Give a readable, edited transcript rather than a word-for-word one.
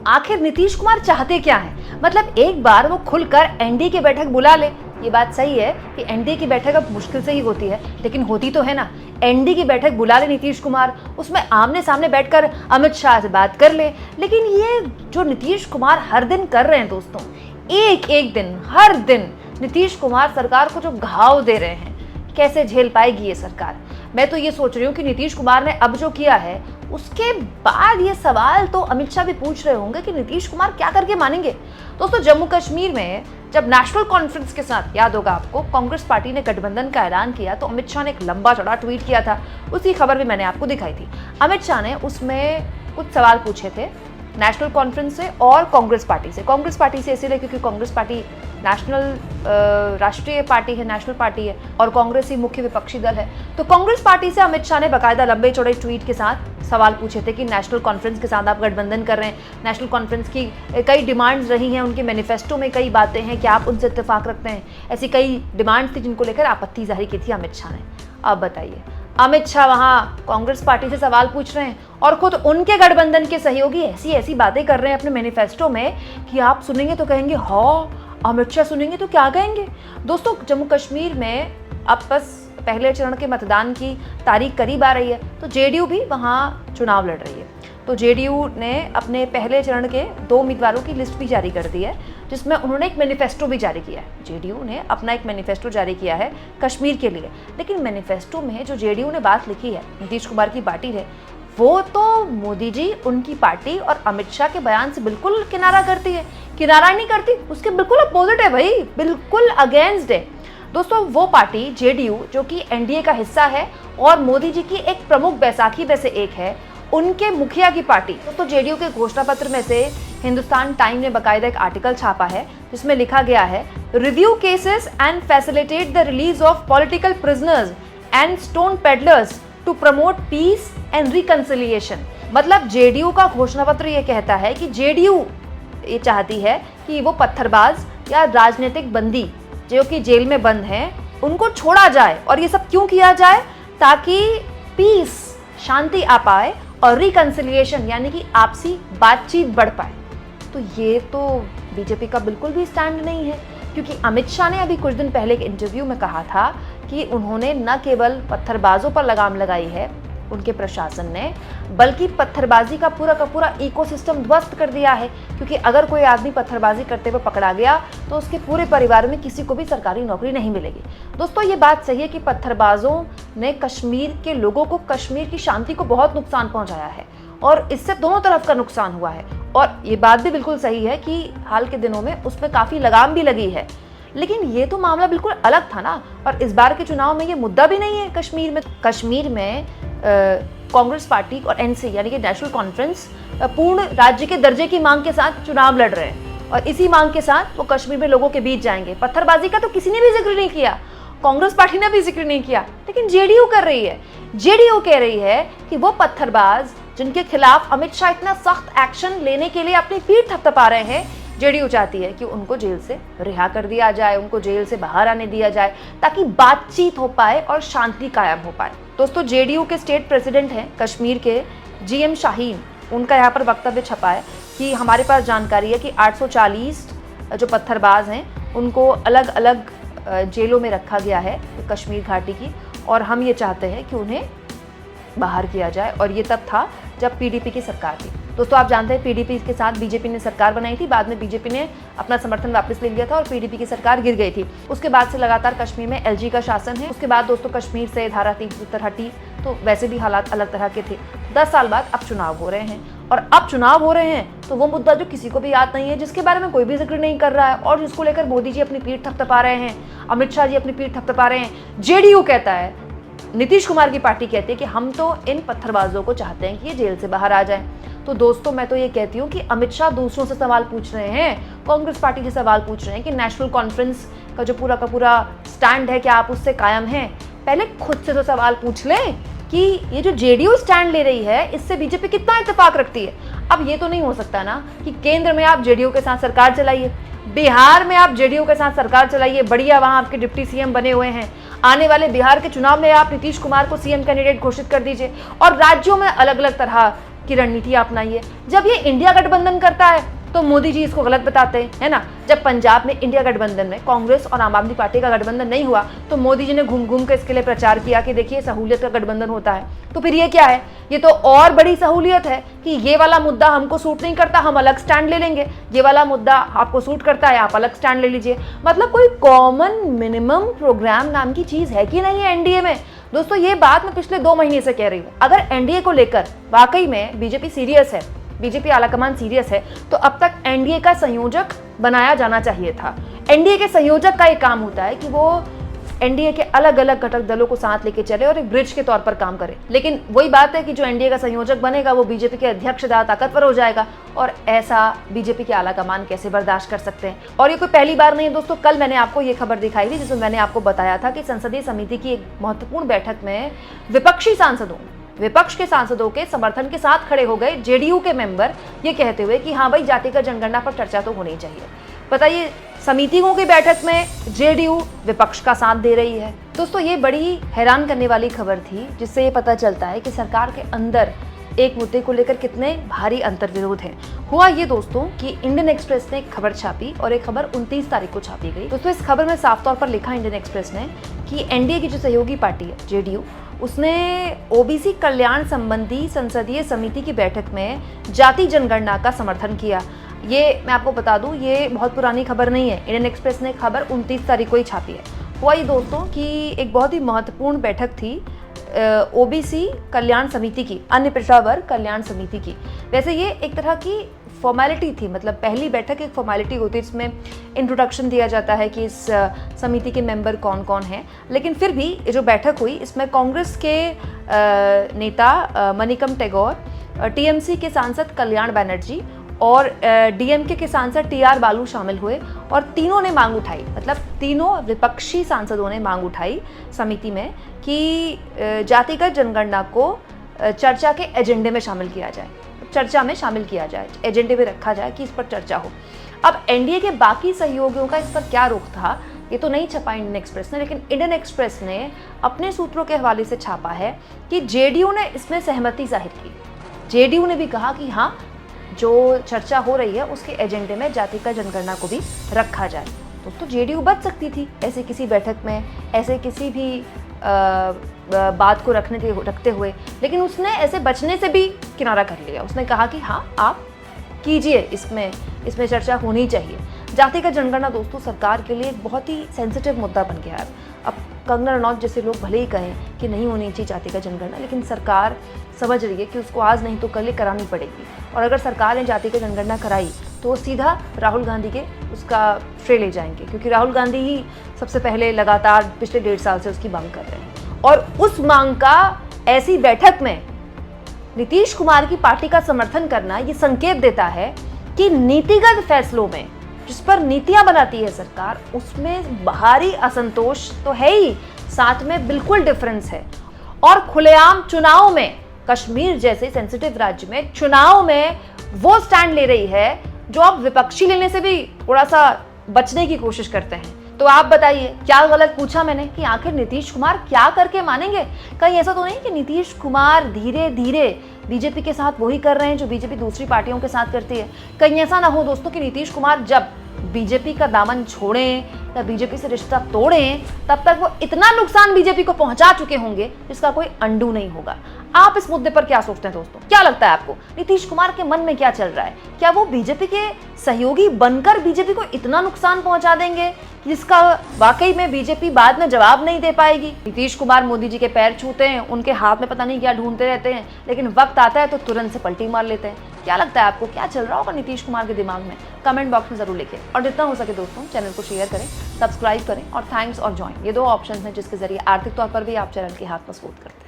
आखिर नीतीश कुमार चाहते क्या हैं? मतलब एक बार वो खुलकर एनडीए की बैठक बुला ले। ये बात सही है कि एनडीए की बैठक अब मुश्किल से ही होती है, लेकिन होती तो है ना। एनडीए की बैठक बुला ले नीतीश कुमार, उसमें आमने सामने बैठकर अमित शाह से बात कर ले। लेकिन ये जो नीतीश कुमार हर दिन कर रहे हैं दोस्तों, एक एक दिन हर दिन नीतीश कुमार सरकार को जो घाव दे रहे हैं, कैसे झेल पाएगी ये सरकार? मैं तो ये सोच रही हूँ कि नीतीश कुमार ने अब जो किया है उसके बाद ये सवाल तो अमित शाह भी पूछ रहे होंगे कि नीतीश कुमार क्या करके मानेंगे। दोस्तों, जम्मू कश्मीर में जब नेशनल कॉन्फ्रेंस के साथ, याद होगा आपको, कांग्रेस पार्टी ने गठबंधन का ऐलान किया तो अमित शाह ने एक लंबा चौड़ा ट्वीट किया था। उसकी खबर भी मैंने आपको दिखाई थी। अमित शाह ने उसमें कुछ सवाल पूछे थे नेशनल कॉन्फ्रेंस से और कांग्रेस पार्टी से। कांग्रेस पार्टी से इसीलिए क्योंकि कांग्रेस पार्टी राष्ट्रीय पार्टी है, नेशनल पार्टी है, और कांग्रेस ही मुख्य विपक्षी दल है। तो कांग्रेस पार्टी से अमित शाह ने बाकायदा लंबे चौड़े ट्वीट के साथ सवाल पूछे थे कि नेशनल कॉन्फ्रेंस के साथ आप गठबंधन कर रहे हैं, नेशनल कॉन्फ्रेंस की कई डिमांड्स रही हैं, उनके मैनिफेस्टो में कई बातें हैं, क्या आप उनसे इत्तेफाक रखते हैं? ऐसी कई डिमांड्स थी जिनको लेकर आपत्ति जाहिर की थी अमित शाह ने। अब बताइए, अमित शाह वहाँ कांग्रेस पार्टी से सवाल पूछ रहे हैं और खुद उनके गठबंधन के सहयोगी ऐसी ऐसी बातें कर रहे हैं अपने मैनिफेस्टो में कि आप सुनेंगे तो कहेंगे हाँ, अमित शाह सुनेंगे तो क्या कहेंगे। दोस्तों, जम्मू कश्मीर में अब बस पहले चरण के मतदान की तारीख करीब आ रही है, तो जेडीयू भी वहाँ चुनाव लड़ रही है। तो जेडीयू ने अपने पहले चरण के 2 उम्मीदवारों की लिस्ट भी जारी कर दी है, जिसमें उन्होंने एक मैनिफेस्टो भी जारी किया है। जेडीयू ने अपना एक मैनिफेस्टो जारी किया है कश्मीर के लिए। लेकिन मैनिफेस्टो में जो जेडीयू ने बात लिखी है, नीतीश कुमार की पार्टी है, वो तो मोदी जी, उनकी पार्टी और अमित शाह के बयान से बिल्कुल किनारा करती है। किनारा नहीं करती, उसके बिल्कुल अपोजिट है भाई, बिल्कुल अगेंस्ट है। दोस्तों, वो पार्टी जेडीयू जो कि एनडीए का हिस्सा है और मोदी जी की एक प्रमुख बैसाखी में से एक है, उनके मुखिया की पार्टी। तो जेडीयू के घोषणा पत्र में से हिंदुस्तान टाइम ने बाकायदा एक आर्टिकल छापा है जिसमें लिखा गया है, review cases and facilitate the release of political prisoners and stone peddlers to promote peace and reconciliation. मतलब जेडीयू का घोषणा पत्र ये कहता है कि जेडीयू ये चाहती है कि वो पत्थरबाज या राजनीतिक बंदी जो कि जेल में बंद हैं, उनको छोड़ा जाए। और ये सब क्यों किया जाए? ताकि पीस, शांति आ पाए और रिकंसिलिएशन यानी कि आपसी बातचीत बढ़ पाए। तो ये तो बीजेपी का बिल्कुल भी स्टैंड नहीं है, क्योंकि अमित शाह ने अभी कुछ दिन पहले एक इंटरव्यू में कहा था कि उन्होंने न केवल पत्थरबाजों पर लगाम लगाई है उनके प्रशासन ने, बल्कि पत्थरबाजी का पूरा इकोसिस्टम ध्वस्त कर दिया है। क्योंकि अगर कोई आदमी पत्थरबाजी करते हुए पकड़ा गया तो उसके पूरे परिवार में किसी को भी सरकारी नौकरी नहीं मिलेगी। दोस्तों, ये बात सही है कि पत्थरबाजों ने कश्मीर के लोगों को, कश्मीर की शांति को बहुत नुकसान पहुंचाया है और इससे दोनों तरफ का नुकसान हुआ है। और ये बात भी बिल्कुल सही है कि हाल के दिनों में उसमें काफ़ी लगाम भी लगी है। लेकिन ये तो मामला बिल्कुल अलग था ना, और इस बार के चुनाव में ये मुद्दा भी नहीं है। कश्मीर में कांग्रेस पार्टी और एनसी यानी कि नेशनल कॉन्फ्रेंस पूर्ण राज्य के दर्जे की मांग के साथ चुनाव लड़ रहे हैं और इसी मांग के साथ वो कश्मीर में लोगों के बीच जाएंगे। पत्थरबाजी का तो किसी ने भी जिक्र नहीं किया, कांग्रेस पार्टी ने भी जिक्र नहीं किया, लेकिन जेडीयू कर रही है। जेडीयू कह रही है कि वो पत्थरबाज जिनके खिलाफ अमित शाह इतना सख्त एक्शन लेने के लिए अपनी पीठ थपथपा रहे हैं, जेडीयू चाहती है कि उनको जेल से रिहा कर दिया जाए, उनको जेल से बाहर आने दिया जाए, ताकि बातचीत हो पाए और शांति कायम हो पाए। दोस्तों, जेडीयू के स्टेट प्रेसिडेंट हैं कश्मीर के जीएम शाहीन, उनका यहाँ पर वक्तव्य छपा है कि हमारे पास जानकारी है कि 840 जो पत्थरबाज हैं उनको अलग अलग जेलों में रखा गया है कश्मीर घाटी की, और हम ये चाहते हैं कि उन्हें बाहर किया जाए। और ये तब था जब पीडीपी की सरकार थी। दोस्तों, आप जानते हैं पीडीपी के साथ बीजेपी ने सरकार बनाई थी, बाद में बीजेपी ने अपना समर्थन वापस ले लिया था और पीडीपी की सरकार गिर गई थी। उसके बाद से लगातार कश्मीर में एलजी का शासन है। उसके बाद दोस्तों कश्मीर से धारा 370 हटी, तो वैसे भी हालात अलग तरह के थे। 10 साल बाद अब चुनाव हो रहे हैं, और अब चुनाव हो रहे हैं तो वो मुद्दा जो किसी को भी याद नहीं है, जिसके बारे में कोई भी जिक्र नहीं कर रहा है और जिसको लेकर मोदी जी अपनी पीठ थपथपा रहे हैं, अमित शाह जी अपनी पीठ थपथपा रहे हैं। जेडीयू कहता है, नीतीश कुमार की पार्टी कहती है कि हम तो इन पत्थरबाजों को चाहते हैं कि ये जेल से बाहर आ जाएं। तो दोस्तों, मैं तो ये कहती हूँ कि अमित शाह दूसरों से सवाल पूछ रहे हैं, कांग्रेस पार्टी से सवाल पूछ रहे हैं कि नेशनल कॉन्फ्रेंस का जो पूरा स्टैंड है क्या आप उससे कायम हैं? पहले खुद से तो सवाल पूछ लें कि ये जो जेडीयू स्टैंड ले रही है इससे बीजेपी कितना इत्तेफाक रखती है। अब ये तो नहीं हो सकता ना कि केंद्र में आप जेडीयू के साथ सरकार चलाइए, बिहार में आप जेडीयू के साथ सरकार चलाइए, बढ़िया वहाँ आपके डिप्टी सीएम बने हुए हैं, आने वाले बिहार के चुनाव में आप नीतीश कुमार को सीएम कैंडिडेट घोषित कर दीजिए, और राज्यों में अलग अलग तरह की रणनीति अपनाई है। जब ये इंडिया गठबंधन करता है तो मोदी जी इसको गलत बताते हैं, है ना। जब पंजाब में इंडिया गठबंधन में कांग्रेस और आम आदमी पार्टी का गठबंधन नहीं हुआ तो मोदी जी ने घूम घूम के इसके लिए प्रचार किया कि देखिए सहूलियत का गठबंधन होता है। तो फिर ये क्या है, ये तो और बड़ी सहूलियत है कि ये वाला मुद्दा हमको सूट नहीं करता, हम अलग स्टैंड ले लेंगे, ये वाला मुद्दा आपको सूट करता है, आप अलग स्टैंड ले लीजिए। मतलब कोई कॉमन मिनिमम प्रोग्राम नाम की चीज है कि नहीं है एनडीए में। दोस्तों ये बात मैं पिछले 2 महीने से कह रही हूँ। अगर एनडीए को लेकर वाकई में बीजेपी सीरियस है, बीजेपी आलाकमान सीरियस है, तो अब तक एनडीए का संयोजक बनाया जाना चाहिए था। एनडीए के संयोजक का एक काम होता है कि वो एनडीए के अलग अलग घटक दलों को साथ लेके चले और एक ब्रिज के तौर पर काम करे। लेकिन वही बात है कि जो एनडीए का संयोजक बनेगा वो बीजेपी के अध्यक्ष ज्यादा ताकतवर हो जाएगा, और ऐसा बीजेपी के आलाकमान कैसे बर्दाश्त कर सकते हैं। और ये कोई पहली बार नहीं है दोस्तों। कल मैंने आपको ये खबर दिखाई थी जिसमें मैंने आपको बताया था कि संसदीय समिति की एक महत्वपूर्ण बैठक में विपक्ष के सांसदों के समर्थन के साथ खड़े हो गए जेडीयू के मेंबर, ये कहते हुए कि हाँ भाई जातिगत जनगणना पर चर्चा तो होनी चाहिए। बताइए, समितियों की बैठक में जेडीयू विपक्ष का साथ दे रही है। दोस्तों ये बड़ी हैरान करने वाली खबर थी, जिससे ये पता चलता है कि सरकार के अंदर एक मुद्दे को लेकर कितने भारी अंतर्विरोध हैं। हुआ ये दोस्तों कि इंडियन एक्सप्रेस ने एक खबर छापी और एक खबर 29 तारीख को छापी गई। दोस्तों इस खबर में साफ तौर पर लिखा इंडियन एक्सप्रेस ने कि एनडीए की जो सहयोगी पार्टी है जेडीयू, उसने ओबीसी कल्याण संबंधी संसदीय समिति की बैठक में जाति जनगणना का समर्थन किया। ये मैं आपको बता दूं, ये बहुत पुरानी खबर नहीं है। इंडियन एक्सप्रेस ने खबर 29 तारीख को ही छापी है। हुआ ये दोस्तों कि एक बहुत ही महत्वपूर्ण बैठक थी ओबीसी कल्याण समिति की, अन्य पिछड़ा वर्ग कल्याण समिति की। वैसे ये एक तरह की फॉर्मेलिटी थी, मतलब पहली बैठक एक फॉर्मेलिटी होती है, इसमें इंट्रोडक्शन दिया जाता है कि इस समिति के मेंबर कौन कौन हैं। लेकिन फिर भी ये जो बैठक हुई इसमें कांग्रेस के नेता मणिकम टैगोर, टीएमसी के सांसद कल्याण बनर्जी और डीएमके के सांसद टीआर बालू शामिल हुए, और तीनों ने मांग उठाई, मतलब तीनों विपक्षी सांसदों ने मांग उठाई समिति में कि जातिगत जनगणना को चर्चा के एजेंडे में शामिल किया जाए, एजेंडे में रखा जाए कि इस पर चर्चा हो। अब एनडीए के बाकी सहयोगियों का इस पर क्या रुख था ये तो नहीं छपा इंडियन एक्सप्रेस ने, लेकिन इंडियन एक्सप्रेस ने अपने सूत्रों के हवाले से छापा है कि जेडीयू ने इसमें सहमति जाहिर की। जेडीयू ने भी कहा कि हाँ, जो चर्चा हो रही है उसके एजेंडे में जातिगत जनगणना को भी रखा जाए। दोस्तों जेडीयू बच सकती थी ऐसे किसी बैठक में, ऐसे किसी भी बात को रखते हुए, लेकिन उसने ऐसे बचने से भी किनारा कर लिया। उसने कहा कि हाँ आप कीजिए, इसमें चर्चा होनी चाहिए। जातिगत जनगणना दोस्तों सरकार के लिए एक बहुत ही सेंसिटिव मुद्दा बन गया है। अब कंगना रनौत जैसे लोग भले ही कहें कि नहीं होनी चाहिए जातिगत जनगणना, लेकिन सरकार समझ रही है कि उसको आज नहीं तो कल करानी पड़ेगी। और अगर सरकार ने जातिगत जनगणना कराई तो वो सीधा राहुल गांधी के उसका श्रेय ले जाएंगे, क्योंकि राहुल गांधी ही सबसे पहले लगातार पिछले 1.5 साल से उसकी मांग कर रहे हैं। और उस मांग का ऐसी बैठक में नीतीश कुमार की पार्टी का समर्थन करना ये संकेत देता है कि नीतिगत फैसलों में, जिस पर नीतियां बनाती है सरकार, उसमें बाहरी असंतोष तो है ही, साथ में बिल्कुल डिफरेंस है। और खुलेआम चुनाव में, कश्मीर जैसे सेंसिटिव राज्य में चुनाव में वो स्टैंड ले रही है जो आप विपक्षी लेने से भी थोड़ा सा बचने की कोशिश करते हैं। तो आप बताइए क्या गलत पूछा मैंने कि आखिर नीतीश कुमार क्या करके मानेंगे? कहीं ऐसा तो नहीं कि नीतीश कुमार धीरे धीरे बीजेपी के साथ वही कर रहे हैं जो बीजेपी दूसरी पार्टियों के साथ करती है? कहीं ऐसा ना हो दोस्तों कि नीतीश कुमार जब बीजेपी का दामन छोड़ें या बीजेपी से रिश्ता तोड़ें, तब तक वो इतना नुकसान बीजेपी को पहुंचा चुके होंगे जिसका कोई अंडू नहीं होगा। आप इस मुद्दे पर क्या सोचते हैं दोस्तों? क्या लगता है आपको नीतीश कुमार के मन में क्या चल रहा है? क्या वो बीजेपी के सहयोगी बनकर बीजेपी को इतना नुकसान पहुंचा देंगे जिसका वाकई में बीजेपी बाद में जवाब नहीं दे पाएगी? नीतीश कुमार मोदी जी के पैर छूते हैं, उनके हाथ में पता नहीं क्या ढूंढते रहते हैं, लेकिन वक्त आता है तो तुरंत से पलटी मार लेते हैं। क्या लगता है आपको क्या चल रहा होगा नीतीश कुमार के दिमाग में? कमेंट बॉक्स में जरूर लिखें, और जितना हो सके दोस्तों चैनल को शेयर करें, सब्सक्राइब करें, और थैंक्स और ज्वाइन, ये 2 ऑप्शन हैं जिसके जरिए आर्थिक तौर पर भी आप चैनल के हाथ मजबूत करते हैं।